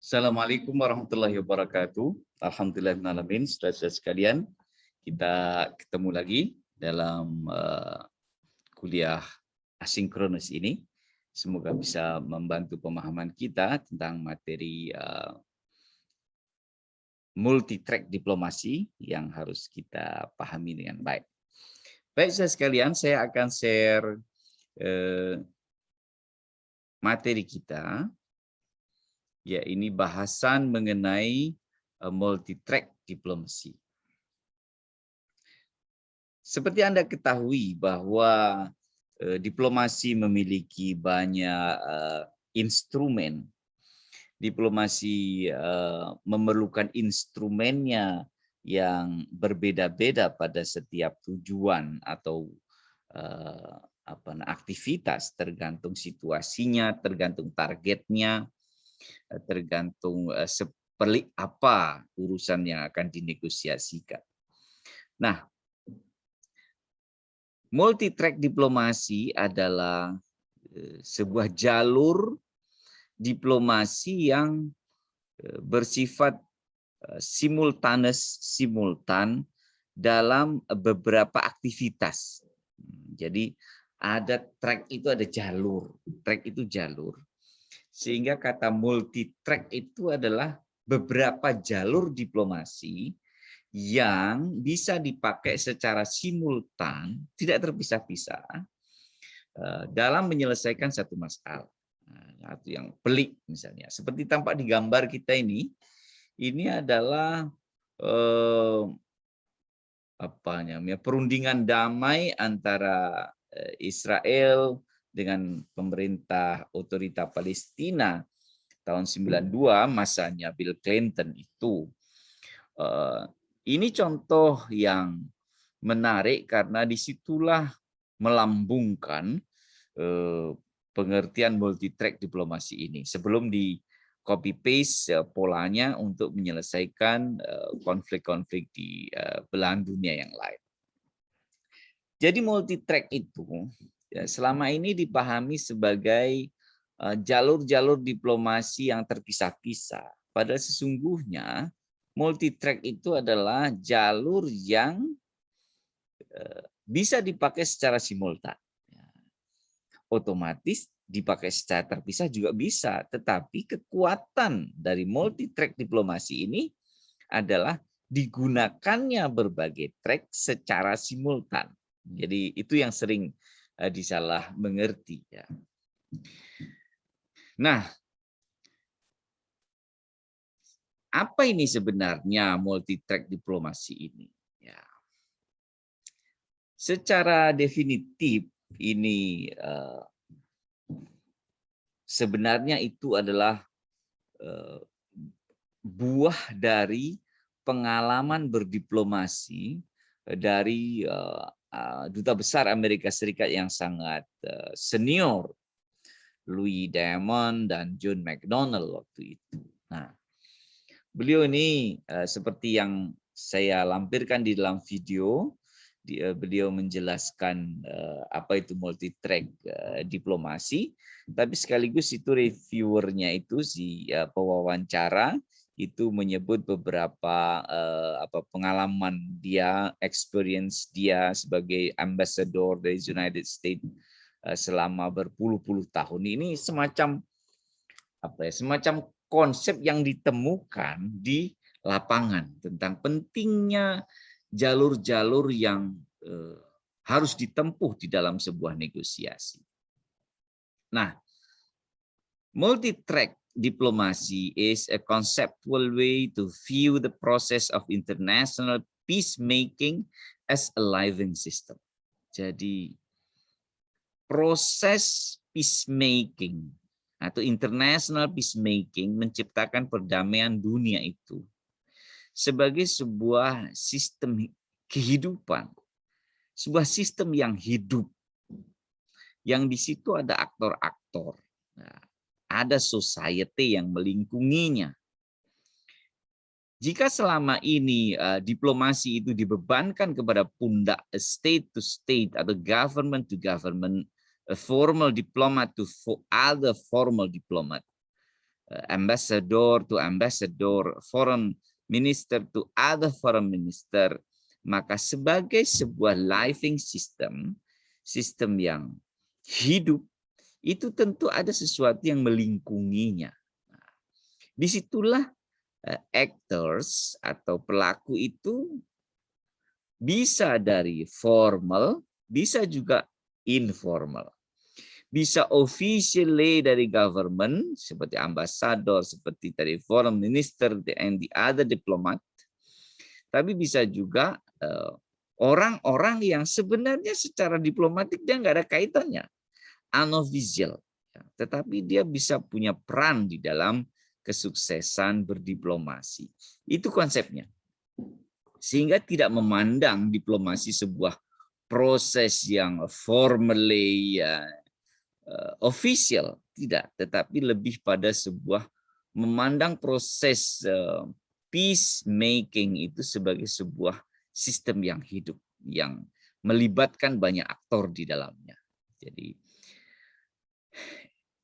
Assalamualaikum warahmatullahi wabarakatuh. Alhamdulillahirrahmanirrahim. Saudara-saudara sekalian, kita ketemu lagi dalam kuliah asinkronus ini. Semoga bisa membantu pemahaman kita tentang materi multi-track diplomasi yang harus kita pahami dengan baik. Baik, saudara sekalian, saya akan share materi kita. Ya, ini bahasan mengenai multi-track diplomasi. Seperti Anda ketahui bahwa diplomasi memiliki banyak instrumen. Diplomasi memerlukan instrumennya yang berbeda-beda pada setiap tujuan atau aktivitas, tergantung situasinya, tergantung targetnya, tergantung seperti apa urusan yang akan dinegosiasikan. Nah, multi-track diplomasi adalah sebuah jalur diplomasi yang bersifat simultan dalam beberapa aktivitas. Jadi ada track itu ada jalur, track itu jalur. Sehingga kata multi-track itu adalah beberapa jalur diplomasi yang bisa dipakai secara simultan, tidak terpisah-pisah dalam menyelesaikan satu masalah. Atau yang pelik misalnya. Seperti tampak di gambar kita ini adalah perundingan damai antara Israel dengan pemerintah otorita Palestina tahun 92, masanya Bill Clinton itu. Ini contoh yang menarik karena disitulah melambungkan pengertian multi-track diplomasi ini. Sebelum di copy-paste polanya untuk menyelesaikan konflik-konflik di belahan dunia yang lain. Jadi multi-track itu selama ini dipahami sebagai jalur-jalur diplomasi yang terpisah-pisah. Padahal sesungguhnya multi-track itu adalah jalur yang bisa dipakai secara simultan. Otomatis dipakai secara terpisah juga bisa, tetapi kekuatan dari multi-track diplomasi ini adalah digunakannya berbagai track secara simultan. Jadi itu yang sering disalah mengerti. Ya. Nah, apa ini sebenarnya multi-track diplomasi ini? Ya. Secara definitif ini sebenarnya itu adalah buah dari pengalaman berdiplomasi dari Duta Besar Amerika Serikat yang sangat senior, Louis Diamond dan John McDonnell waktu itu. Nah, beliau ini seperti yang saya lampirkan di dalam video, beliau menjelaskan apa itu multi-track diplomasi, tapi sekaligus itu reviewernya itu si pewawancara itu menyebut beberapa pengalaman dia, experience dia sebagai ambassador dari United States selama berpuluh-puluh tahun. Ini semacam semacam konsep yang ditemukan di lapangan tentang pentingnya jalur-jalur yang harus ditempuh di dalam sebuah negosiasi. Nah, multi-track diplomasi is a conceptual way to view the process of international peacemaking as a living system. Jadi proses peacemaking atau international peacemaking menciptakan perdamaian dunia itu sebagai sebuah sistem kehidupan, sebuah sistem yang hidup, yang di situ ada aktor-aktor, ada society yang melingkunginya. Jika selama ini diplomasi itu dibebankan kepada pundak state to state atau government to government, formal diplomat to other formal diplomat, ambassador to ambassador, foreign minister to other foreign minister, maka sebagai sebuah living system, sistem yang hidup, itu tentu ada sesuatu yang melingkunginya. Disitulah actors atau pelaku itu bisa dari formal, bisa juga informal. Bisa officially dari government, seperti ambassador, seperti dari foreign minister, and the other diplomat. Tapi bisa juga orang-orang yang sebenarnya secara diplomatik dia nggak ada kaitannya, unofficial. Tetapi dia bisa punya peran di dalam kesuksesan berdiplomasi. Itu konsepnya. Sehingga tidak memandang diplomasi sebuah proses yang formally official, tidak, tetapi lebih pada sebuah memandang proses peacemaking itu sebagai sebuah sistem yang hidup, yang melibatkan banyak aktor di dalamnya. Jadi,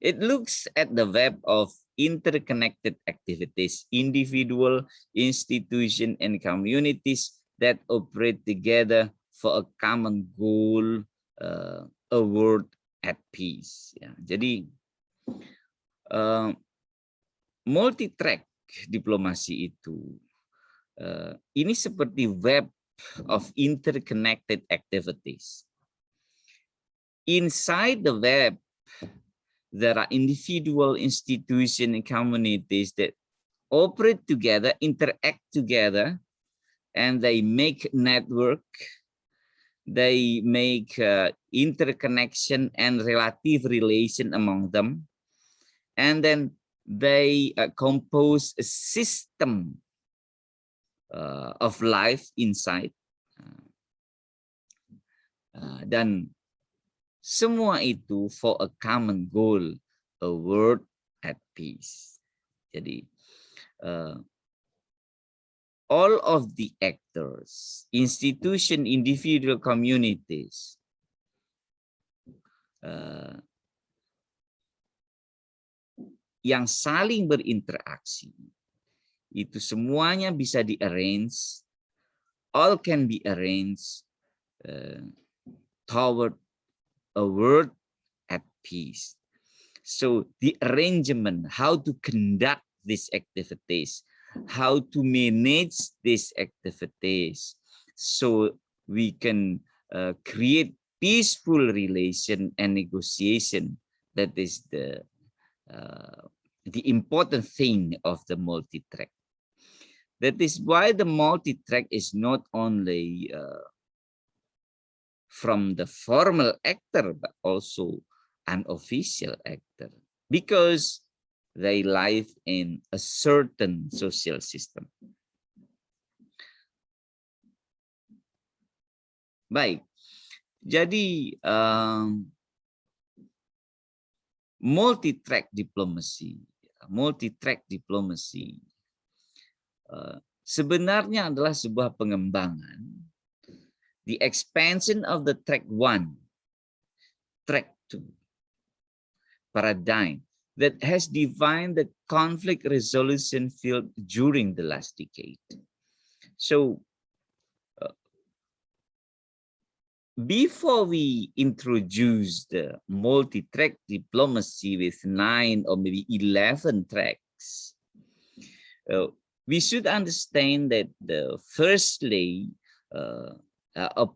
it looks at the web of interconnected activities, individual, institution, and communities that operate together for a common goal, a world at peace. Ya, jadi multi-track diplomasi itu ini seperti web of interconnected activities. Inside the web, there are individual, institutions, and communities that operate together, interact together, and they make network. They make interconnection and relative relation among them. And then they compose a system of life inside. Dan semua itu for a common goal, a world at peace. Jadi, all of the actors, institution, individual, communities, yang saling berinteraksi, itu semuanya bisa di-arrange, all can be arranged toward a world at peace. So the arrangement, how to conduct these activities, how to manage these activities, so we can create peaceful relation and negotiation. That is the important thing of the multi-track. That is why the multi-track is not only from the formal actor, but also an official actor, because they live in a certain social system. Baik, jadi multi-track diplomasi sebenarnya adalah sebuah pengembangan, the expansion of the track 1, track 2 paradigm that has defined the conflict resolution field during the last decade. So, before we introduce the multi-track diplomacy with 9 or maybe 11 tracks, we should understand that firstly,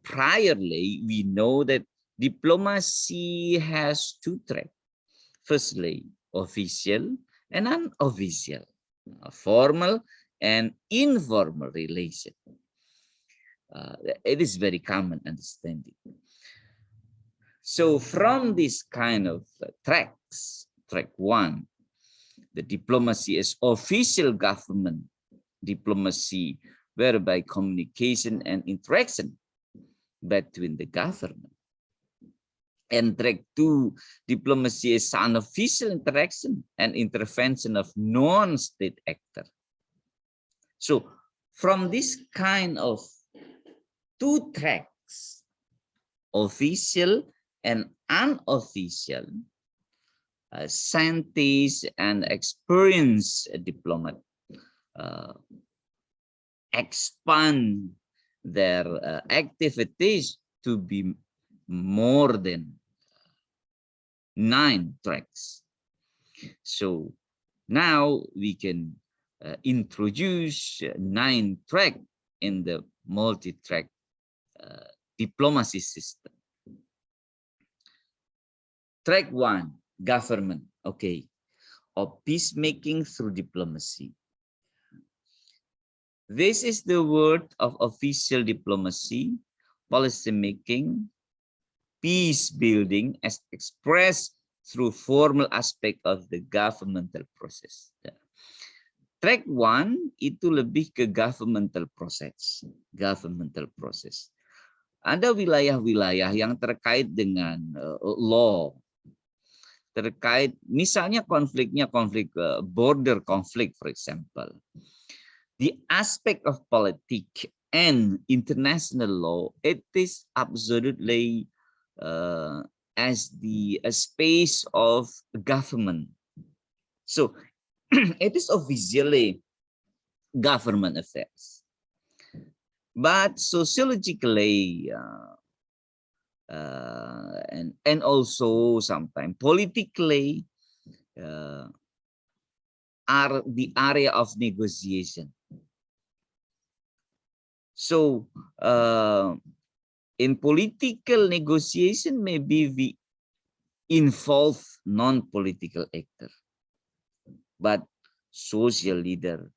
priorly, we know that diplomacy has 2 tracks. Firstly, official and unofficial, formal and informal relation. It is very common understanding. So from this kind of tracks, track 1, the diplomacy is official government diplomacy, whereby communication and interaction between the government. And track 2, diplomacy is unofficial interaction and intervention of non-state actor. So from this kind of 2 tracks, official and unofficial, scientists and experienced diplomat expand their activities to be more than 9 tracks. So now we can introduce 9 track in the multi-track diplomacy system. Track 1, government, okay, or peacemaking through diplomacy. This is the word of official diplomacy, policy making, peace building as expressed through formal aspect of the governmental process. Track 1 itu lebih ke governmental process. Governmental process. Ada wilayah-wilayah yang terkait dengan law, terkait misalnya konfliknya konflik border conflict, for example. The aspect of politics and international law, it is absolutely as the space of government. So it is officially government affairs, but sociologically and also sometimes politically are the area of negotiation. So in political negotiation, maybe we involve non-political actor, but social leader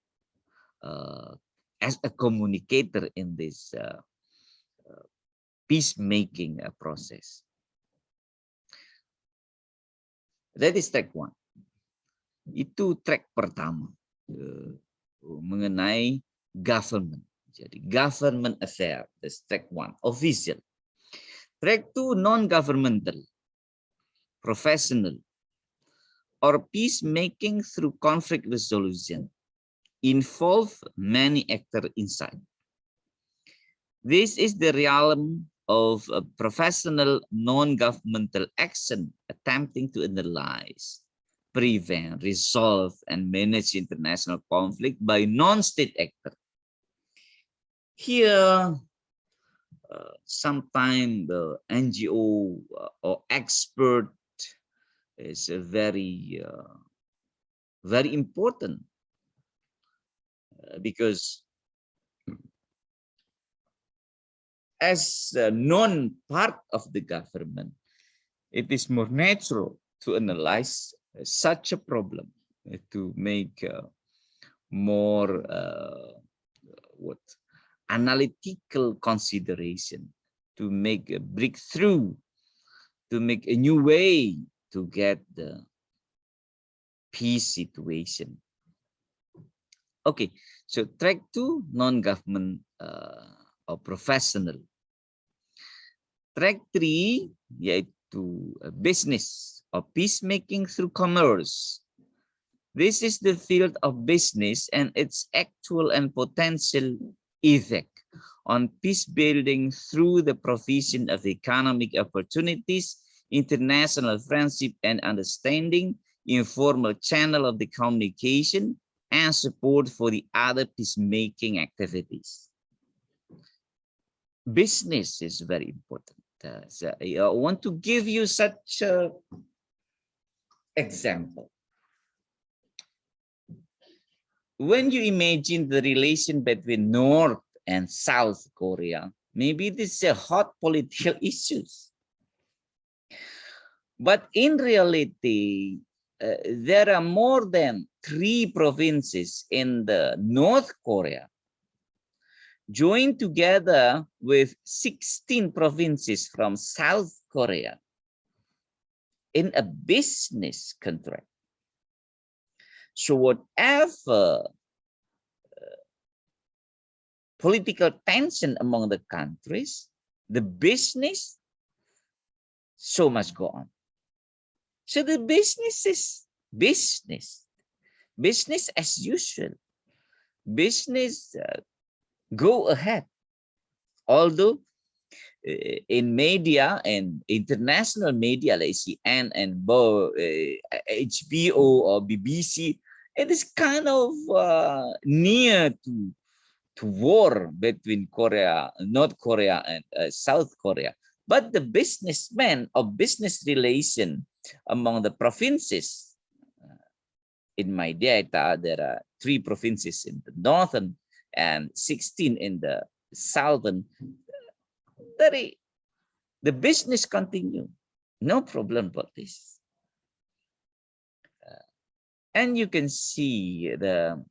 as a communicator in this peacemaking process. That is track 1. Itu track pertama mengenai government. Jadi government affair, that's track 1, official. Track 2, non-governmental, professional, or peacemaking through conflict resolution, involve many actors inside. This is the realm of a professional non-governmental action attempting to analyze, prevent, resolve, and manage international conflict by non-state actors. Here, sometimes the NGO or expert is very important because as a non-part of the government, it is more natural to analyze such a problem, to make more analytical consideration, to make a breakthrough, to make a new way to get the peace situation. Okay, so track 2, non-government or professional. Track 3, yaitu business or peacemaking through commerce. This is the field of business and its actual and potential effect on peace building through the provision of economic opportunities, international friendship and understanding, informal channel of the communication, and support for the other peacemaking activities. Business is very important. So I want to give you such an example. When you imagine the relation between North and South Korea, maybe this is a hot political issues. But in reality, there are more than 3 provinces in the North Korea joined together with 16 provinces from South Korea in a business contract. So whatever political tension among the countries, the business so must go on. So the business is business as usual. Business go ahead. Although in media and international media like CN and HBO or BBC, it is kind of near to war between North Korea and South Korea. But the businessmen or business relation among the provinces, in my data, there are 3 provinces in the northern and 16 in the southern. The business continue, no problem about this. And you can see the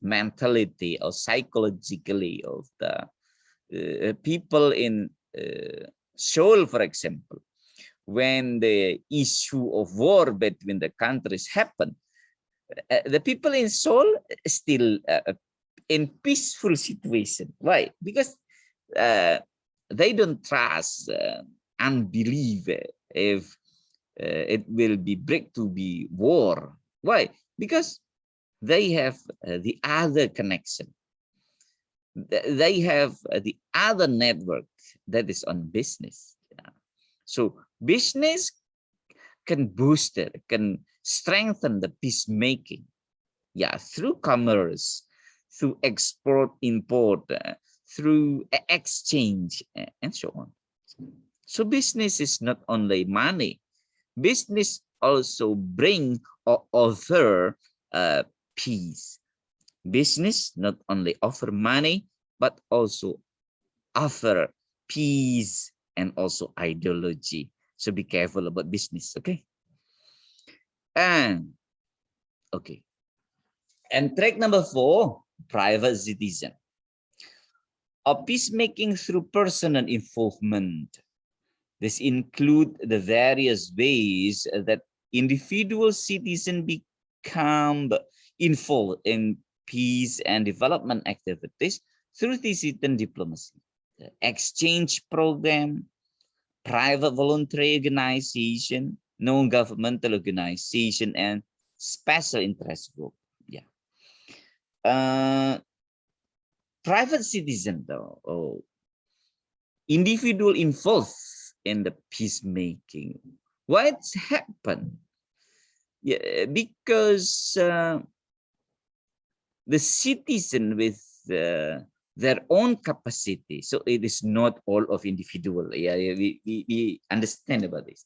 mentality or psychologically of the people in Seoul, for example. When the issue of war between the countries happened, the people in Seoul still in peaceful situation. Why? Because they don't trust and believe if it will be break to be war. Why? Because they have the other connection. They have the other network that is on business. So business can boost it, can strengthen the peacemaking. Yeah, through commerce, through export, import, through exchange, and so on. So business is not only money. Business also bring or offer peace. Business not only offer money, but also offer peace and also ideology. So be careful about business, okay? And okay. And track number 4, private citizen. Or peacemaking through personal involvement. This include the various ways that individual citizens become involved in peace and development activities through citizen diplomacy, the exchange program, private voluntary organization, non-governmental organization, and special interest group. Yeah. Private citizen though, individual involved in the peacemaking. What's happened? Yeah, because the citizen with their own capacity. So it is not all of individual. Yeah, we understand about this.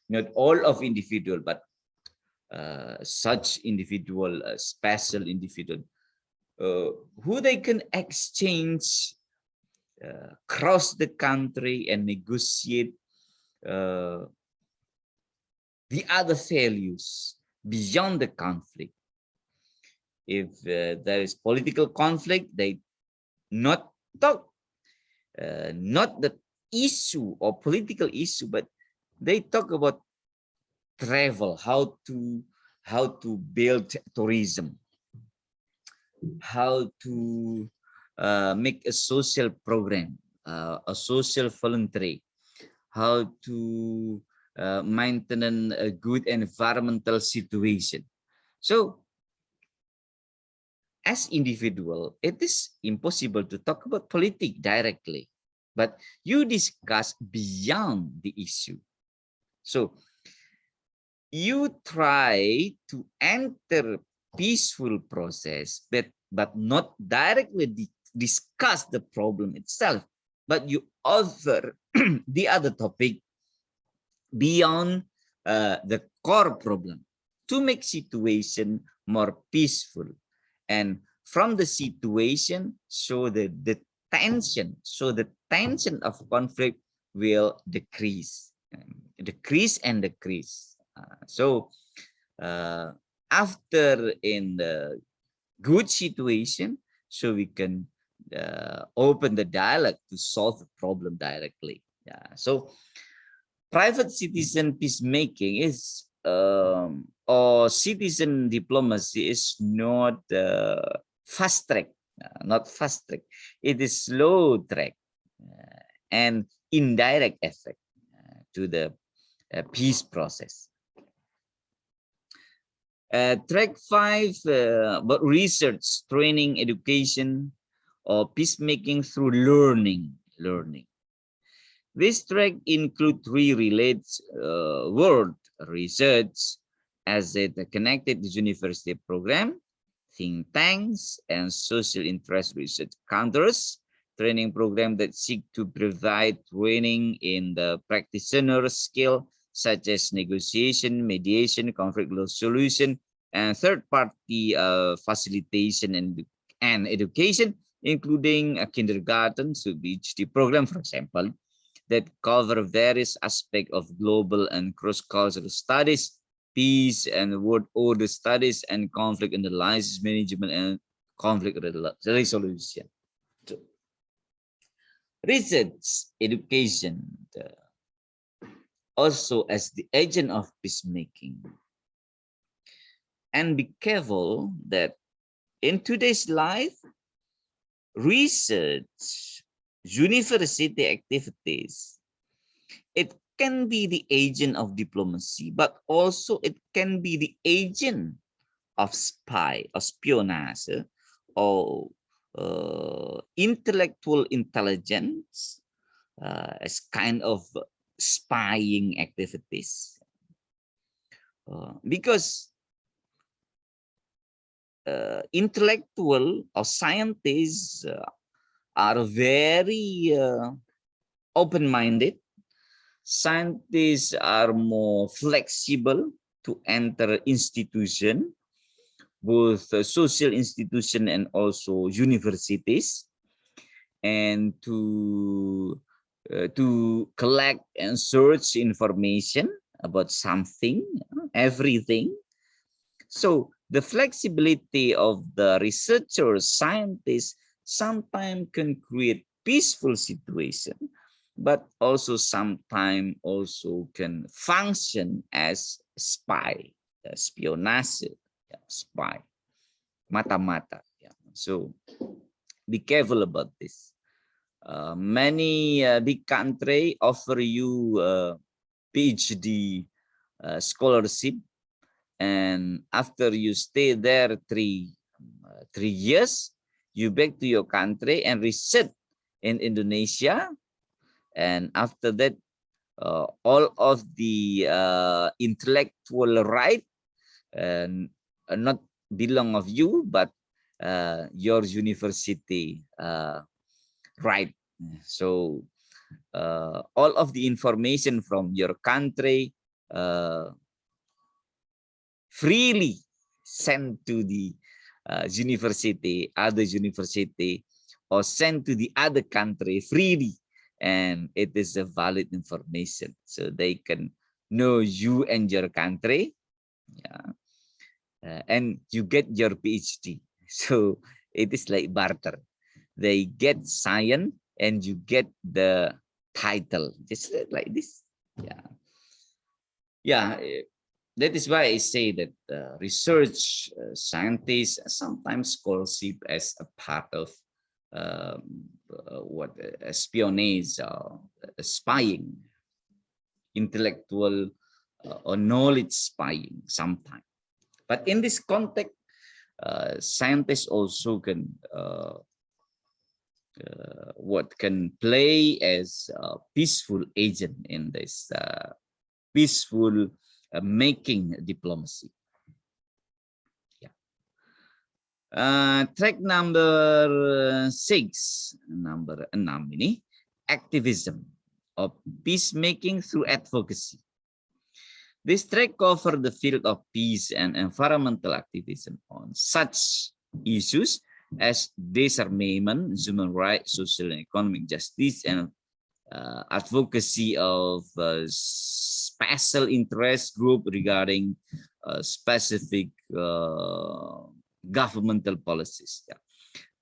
Not all of individual, but such individual, special individual, who they can exchange across the country and negotiate the other values beyond the conflict. If there is political conflict, they not talk, not the issue or political issue, but they talk about travel, how to build tourism, how to make a social program, a social voluntary, how to maintain a good environmental situation. So as individual, it is impossible to talk about politics directly, but you discuss beyond the issue. So you try to enter peaceful process, but not directly discuss the problem itself, but you offer the other topic beyond the core problem to make situation more peaceful. And from the situation, so the tension of conflict will decrease. So after in the good situation, so we can open the dialogue to solve the problem directly. Yeah. So private citizen peacemaking is or citizen diplomacy is not fast track, not fast track. It is slow track and indirect effect to the peace process. Track 5 about research, training, education, or peacemaking through learning. This track include three related world research as it connected university program, think tanks, and social interest research counters, training program that seek to provide training in the practitioner skill such as negotiation, mediation, conflict solution, and third-party facilitation and education, including a kindergarten to PhD program, for example, that cover various aspects of global and cross-cultural studies, peace and world order studies, and conflict analysis, management, and conflict resolution. So, research education also as the agent of peacemaking. And be careful that in today's life, research, university activities, it can be the agent of diplomacy, but also it can be the agent of spy or espionage or intellectual intelligence as kind of spying activities. Because intellectual or scientists are very open-minded. Scientists are more flexible to enter institution, both social institution and also universities, and to collect and search information about something, everything. So the flexibility of the researchers, scientists, sometimes can create peaceful situation, but also sometimes also can function as spy, espionage, spy, mata-mata. So be careful about this. Many big country offer you PhD scholarship, and after you stay there 3 years, you back to your country and reset in Indonesia, and after that all of the intellectual right not belong of you, but your university right. So all of the information from your country freely sent to the university, other university, or sent to the other country freely, and it is a valid information, so they can know you and your country, and you get your PhD. So it is like barter. They get science and you get the title, just like this. That is why I say that research scientists sometimes scholarship as a part of espionage or spying, intellectual or knowledge spying sometimes. But in this context, scientists also can can play as a peaceful agent in this peaceful making diplomacy. Track number 6, number 6 ini, activism of peacemaking through advocacy. This track covers the field of peace and environmental activism on such issues as disarmament, human rights, social and economic justice, and advocacy of special interest group regarding specific governmental policies.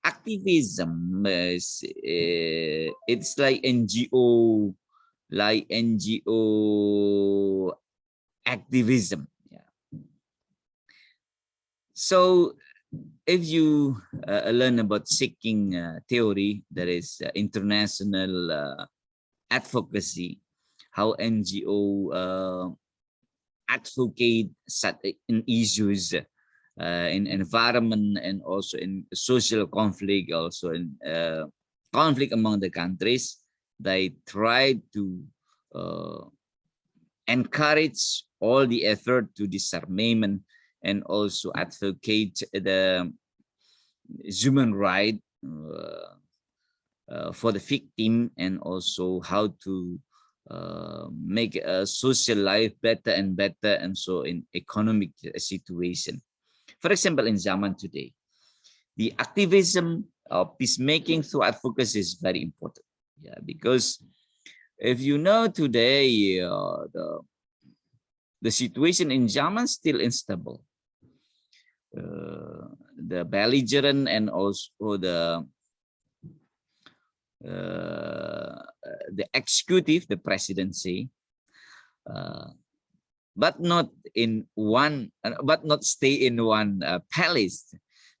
Activism is it's like NGO activism. So if you learn about seeking theory, that is international advocacy, how NGO advocate in issues in environment and also in social conflict, also in conflict among the countries. they try to encourage all the effort to disarmament and also advocate the human right for the victim, and also how to make a social life better and better, and so in economic situation. For example, in Zaman today, the activism of peacemaking through advocacy is very important. Yeah, because if you know today, the situation in Zaman still unstable. The belligerent and also the executive, the presidency, but not in one, but not stay in one palace.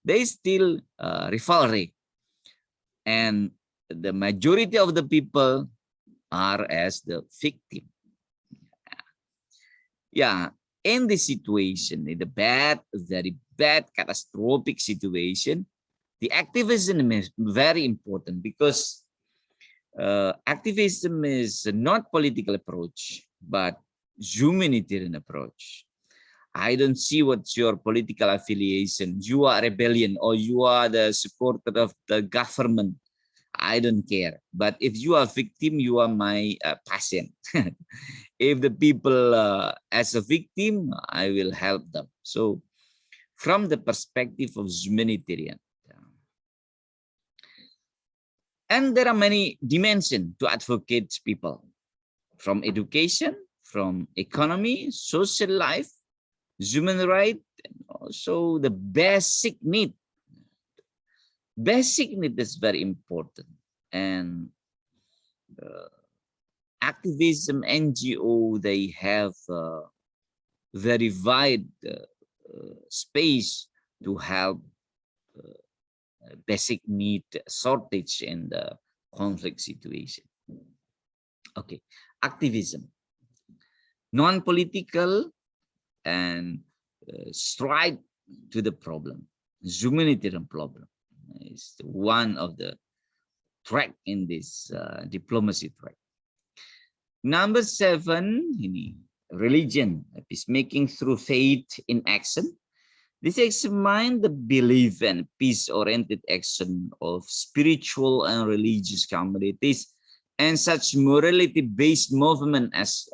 They still rivalry, and the majority of the people are as the victim. Yeah, in this situation, in the bad, very bad, catastrophic situation, the activism is very important, because activism is not political approach, but humanitarian approach. I don't see what's your political affiliation. You are rebellion or you are the supporter of the government. I don't care. But if you are victim, you are my patient. If the people as a victim, I will help them. So from the perspective of humanitarian. And there are many dimensions to advocate people, from education, from economy, social life, human right, and also the basic need. Basic need is very important. And activism, NGO, they have very wide space to help basic need shortage in the conflict situation. Okay, activism, non-political and stride to the problem, humanitarian problem is one of the track in this diplomacy track. Number 7, religion, peacemaking through faith in action. This examines the belief and peace-oriented action of spiritual and religious communities and such morality-based movement as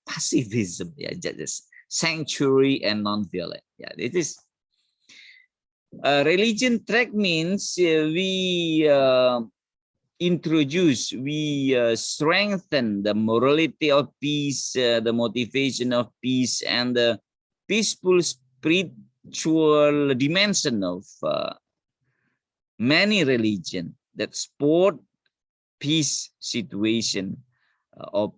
pacifism, yeah, just sanctuary and non-violent. Yeah, it is religion track means we introduce, we strengthen the morality of peace, the motivation of peace, and the peaceful spiritual dimension of many religions that support peace situation of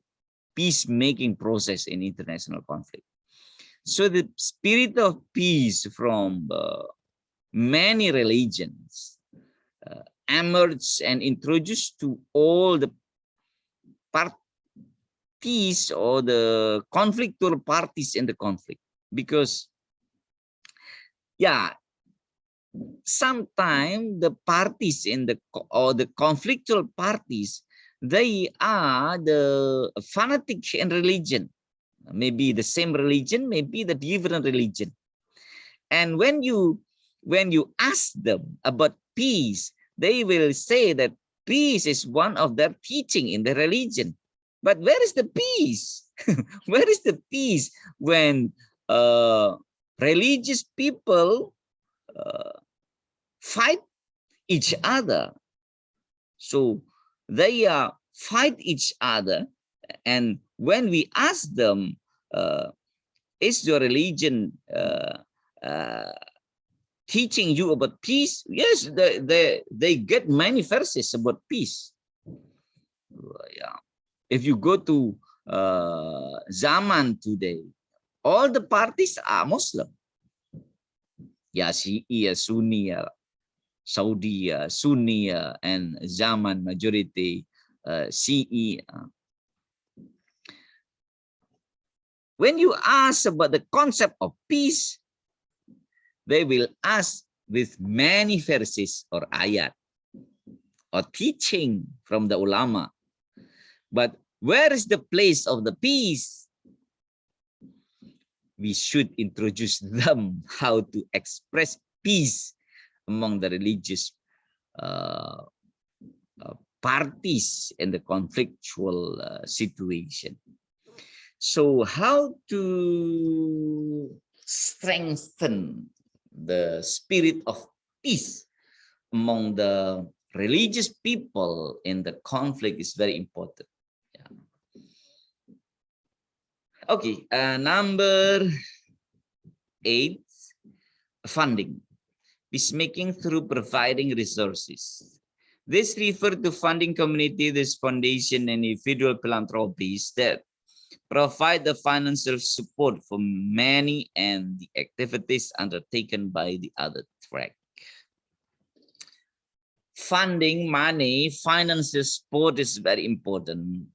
peacemaking process in international conflict. So the spirit of peace from many religions emerged and introduced to all the parties or the conflictual parties in the conflict. Because yeah, sometimes the parties in the conflictual parties, they are the fanatic in religion, maybe the same religion, maybe the different religion. And when you ask them about peace, they will say that peace is one of their teaching in the religion. But where is the peace? Where is the peace when religious people fight each other? So they fight each other, and when we ask them, is your religion teaching you about peace? Yes, they get many verses about peace. Yeah. If you go to Zaman today, all the parties are Muslim. Yeah, Shi'i, Sunni, Saudi, Sunni, and Zaman majority Shi'i. When you ask about the concept of peace, they will ask with many verses or ayat or teaching from the ulama. But where is the place of the peace? We should introduce them how to express peace among the religious parties in the conflictual situation. So how to strengthen the spirit of peace among the religious people in the conflict is very important. Yeah. Okay, number 8, funding. Peacemaking through providing resources. This refers to funding community, this foundation, and individual philanthropies that provide the financial support for many and the activities undertaken by the other track. Funding, money, financial support is very important.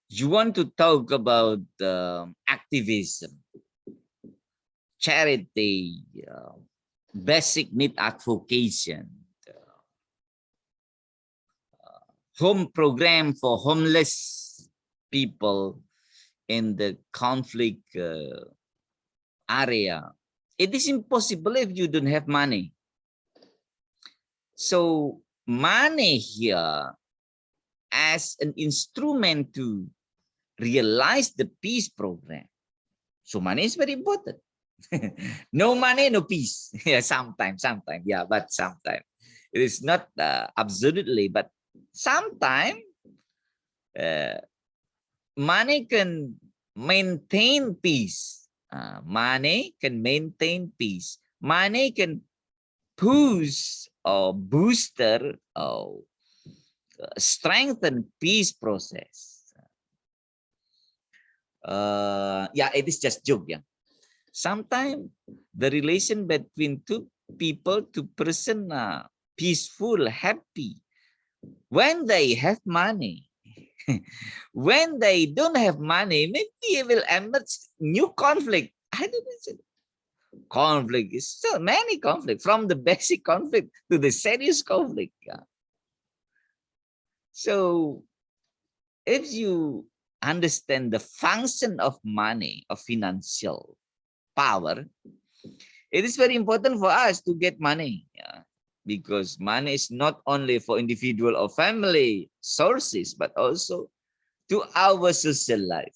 You want to talk about activism, charity, basic need advocacy, home program for homeless people in the conflict area. It is impossible if you don't have money. So money here as an instrument to realize the peace program. So money is very important. No money, no peace. Yeah, sometimes, yeah, but sometimes it is not absolutely, but sometimes money can maintain peace. Money can maintain peace. Money can push or booster or strengthen peace process. Yeah, it is just joke. Yeah, sometimes the relation between two people, two person, peaceful, happy when they have money. When they don't have money, maybe it will emerge new conflict. I don't know. Conflict is so many conflict, from the basic conflict to the serious conflict. Yeah. So if you understand the function of money, of financial power, it is very important for us to get money. Yeah. Because money is not only for individual or family sources, but also to our social life.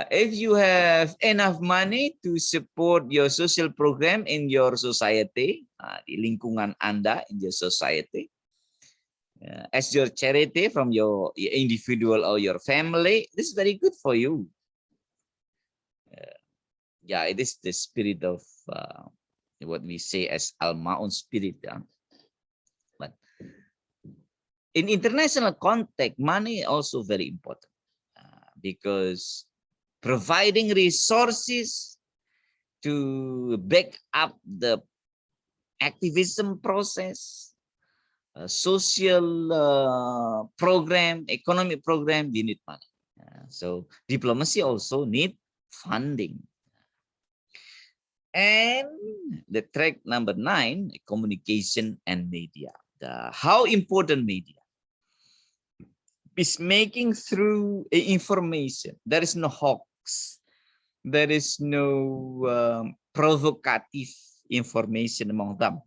If you have enough money to support your social program in your society, di lingkungan Anda in your society, as your charity from your individual or your family, this is very good for you. Yeah, it is the spirit of what we say as al-ma'un spirit. Yeah? But in international context, money is also very important because providing resources to back up the activism process, social program, economic program, we need money. So diplomacy also need funding. And the track number 9, communication and media. How important media? Peacemaking through information. There is no hoax. There is no provocative information among them.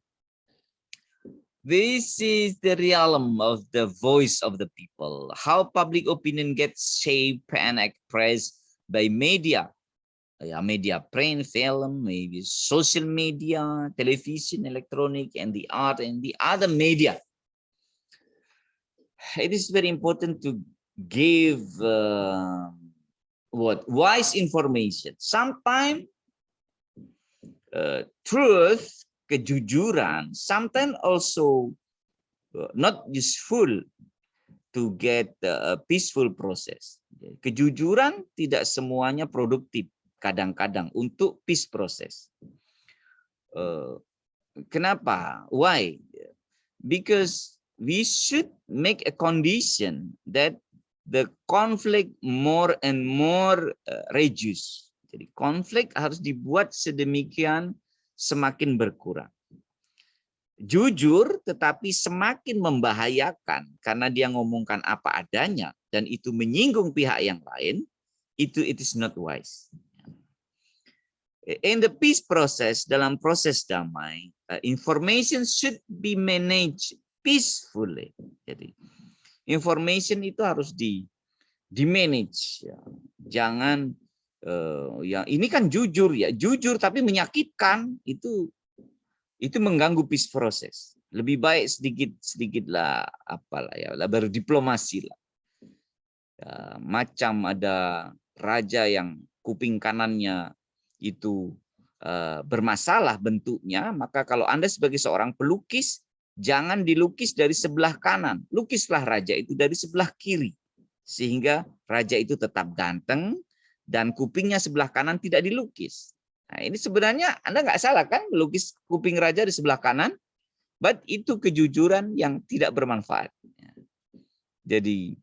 This is the realm of the voice of the people. How public opinion gets shaped and expressed by media. Media, print, film, maybe social media, television, electronic, and the art and the other media. It is very important to give wise information. Sometimes truth, kejujuran, sometimes also not useful to get a peaceful process. Kejujuran tidak semuanya produktif kadang-kadang untuk peace process. Kenapa? Why? Because we should make a condition that the conflict more and more reduce. Jadi konflik harus dibuat sedemikian semakin berkurang. jujur tetapi semakin membahayakan karena dia ngomongkan apa adanya dan itu menyinggung pihak yang lain, itu it is not wise. In the peace process, dalam proses damai, information should be managed peacefully. Jadi information itu harus di manage, ya. Jangan ya ini kan jujur ya, jujur tapi menyakitkan, itu mengganggu peace process. Lebih baik sedikit lah apalah ya, berdiplomasi lah. Ya, macam ada raja yang kuping kanannya itu bermasalah bentuknya, maka kalau Anda sebagai seorang pelukis, jangan dilukis dari sebelah kanan, lukislah raja itu dari sebelah kiri, sehingga raja itu tetap ganteng dan kupingnya sebelah kanan tidak dilukis. Nah, ini sebenarnya Anda nggak salah kan melukis kuping raja di sebelah kanan, but itu kejujuran yang tidak bermanfaat. Jadi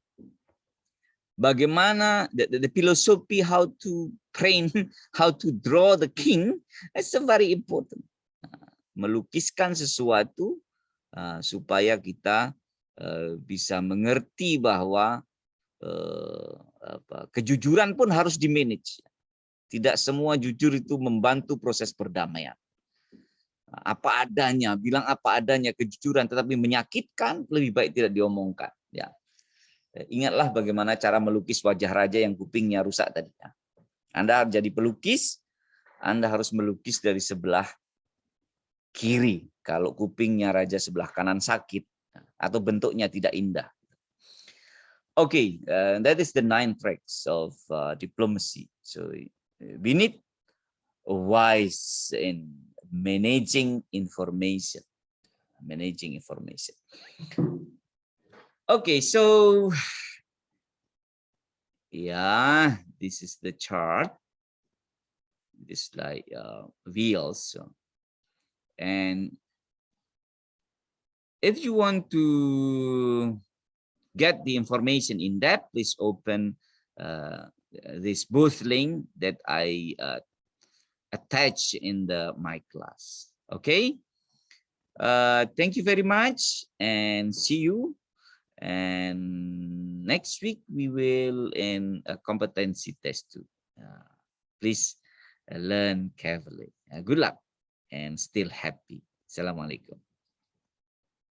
bagaimana the philosophy how to train, how to draw the king, it's very important. Melukiskan sesuatu supaya kita bisa mengerti bahwa kejujuran pun harus di-manage. Tidak semua jujur itu membantu proses perdamaian. Apa adanya, bilang apa adanya, kejujuran tetapi menyakitkan, lebih baik tidak diomongkan. Ya. Ingatlah bagaimana cara melukis wajah raja yang kupingnya rusak tadi. Anda jadi pelukis, Anda harus melukis dari sebelah kiri. Kalau kupingnya raja sebelah kanan sakit atau bentuknya tidak indah. Okay, that is the 9 tracks of diplomacy. So we need a wise in managing information. Okay, so yeah, this is the chart. This like wheels. And if you want to get the information in depth, please open this booth link that I attach in my class. Okay. Thank you very much and see you. And next week we will in a competency test too. Please learn carefully. Good luck and still happy. Assalamualaikum.